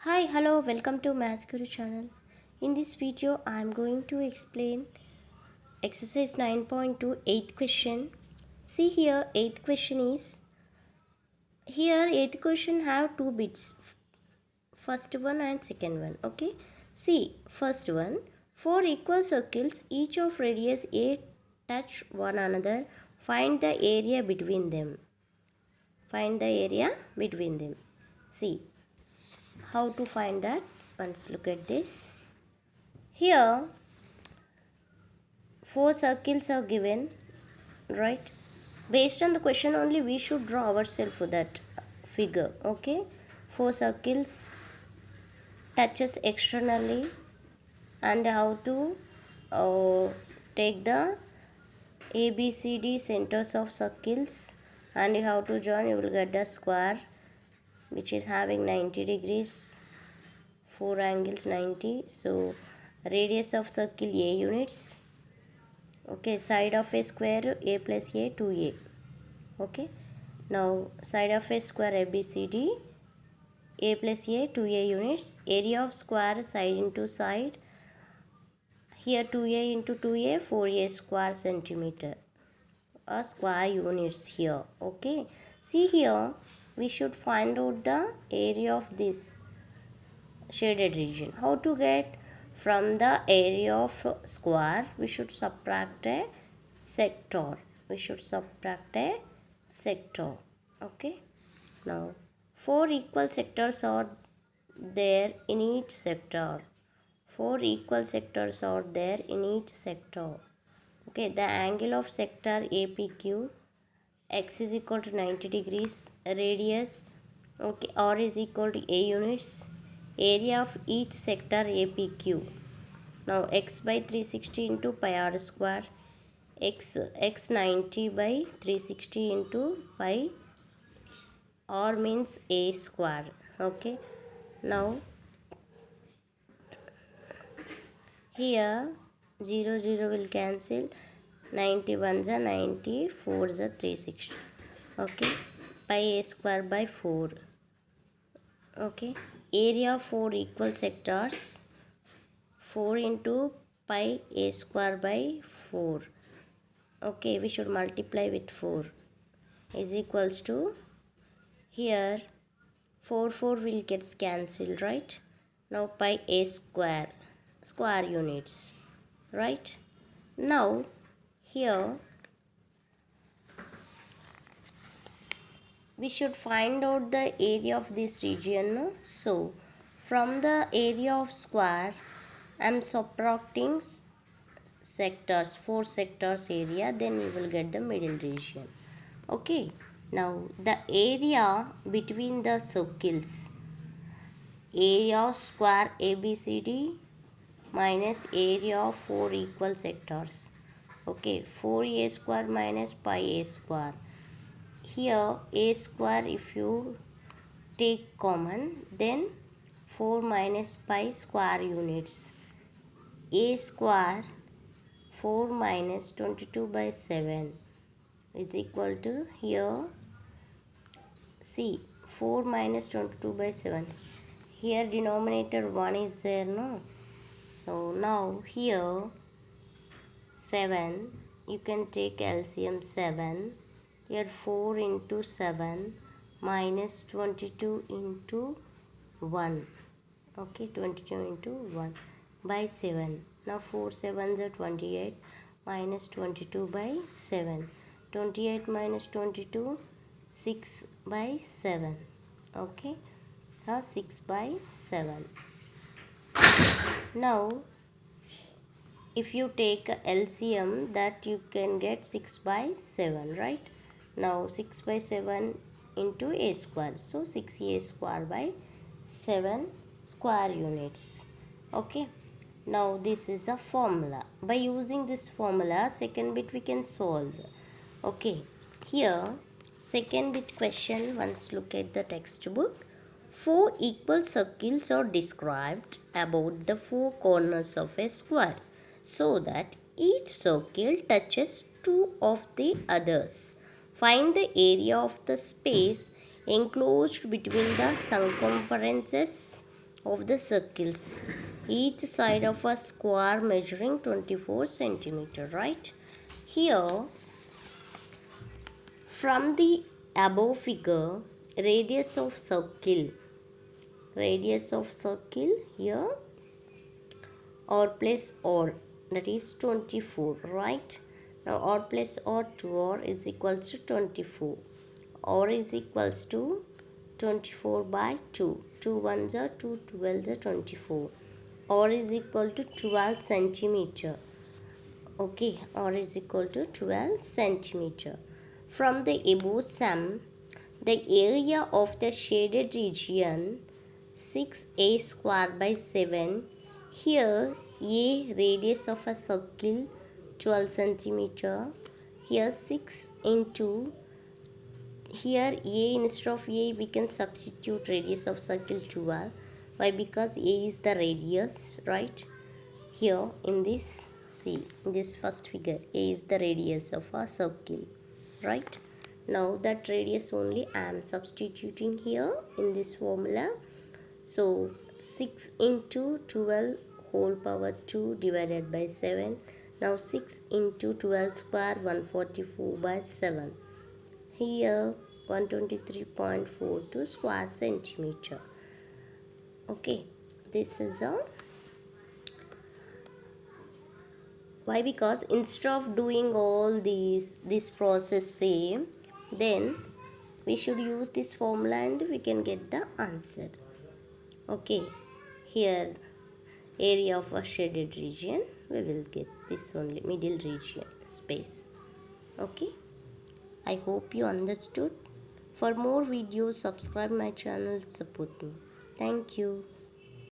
Hi, hello, welcome to Maths Guru channel. In this video, I am going to explain exercise 9.2 eighth question. See here, eighth question is here. Eighth question have two bits, first one and second one. Okay. See, first one, four equal circles, each of radius a touch one another. Find the area between them. Find the area between them. See how to find that. Once look at this. Here, four circles are given, right? Based on the question only, we should draw ourselves for that figure. Okay, four circles touches externally, and how to take the ABCD centers of circles, and how to join. You will get the square, which is having 90 degrees, four angles 90. So radius of circle a units. Okay, side of a square a plus a 2a. Okay, now side of a square ABCD a plus a 2a units. Area of square side into side, here 2a into 2a 4a square centimeter, a square units here. Okay, see here we should find out the area of this shaded region. How to get? From the area of square we should subtract a sector. Okay, now four equal sectors are there in each sector. Okay, the angle of sector APQ, x is equal to 90 degrees, radius, okay, r is equal to a units, area of each sector APQ. Now x by 360 into pi r square, x 90 by 360 into pi r means a square. Okay, now here 0 0 will cancel, 91 is 90, 4 is 360. Okay, pi a square by 4. Okay, area of 4 equal sectors, 4 into pi a square by 4. Okay, we should multiply with 4 is equals to, here 4 will get cancelled, right? Now pi a square units, right? Now here we should find out the area of this region, no? So from the area of square I am subtracting sectors, four sectors area, then we will get the middle region. Okay, now the area between the circles, area of square ABCD minus area of four equal sectors. Okay, 4a square minus pi a square. Here a square if you take common, then 4 minus pi square units. A square 4 minus 22 by 7 is equal to, here see 4 minus 22 by 7. Here denominator 1 is there, no? So now here 7, you can take LCM 7. Here 4 into 7 minus 22 into 1. Okay, 22 into 1 by 7. Now 4 7s are 28 minus 22 by 7. 28 minus 22, 6 by 7. Okay, 6 by 7. Now if you take LCM, that you can get 6 by 7, right? Now 6 by 7 into a square, so 6a square by 7 square units. Okay, now this is a formula. By using this formula, second bit we can solve. Okay, here second bit question, once look at the textbook. Four equal circles are described about the four corners of a square, so that each circle touches two of the others. Find the area of the space enclosed between the circumferences of the circles, each side of a square measuring 24 centimeter, right? Here, from the above figure, radius of circle here, or plus or, that is 24, right? Now or plus or 2 or is equals to 24. Or is equals to 24 by 2. 2 ones are 2, 12 are 24. Or is equal to 12 centimeter. Okay, or is equal to 12 centimeter. From the above sum, the area of the shaded region 6a square by 7. Here a radius of a circle 12 centimeter. Here 6 into, here a instead of a we can substitute radius of circle 12. Why? Because a is the radius, right? Here in this, see in this first figure, a is the radius of a circle, right? Now that radius only I am substituting here in this formula. So 6 into 12 whole power 2 divided by 7. Now 6 into 12 square 144 by 7. Here 123.42 square centimeter. Okay, this is a, why? Because instead of doing all this process same, then we should use this formula and we can get the answer. Okay, here area of a shaded region, we will get this only, middle region space. Okay, I hope you understood. For more videos, subscribe my channel, support me. Thank you.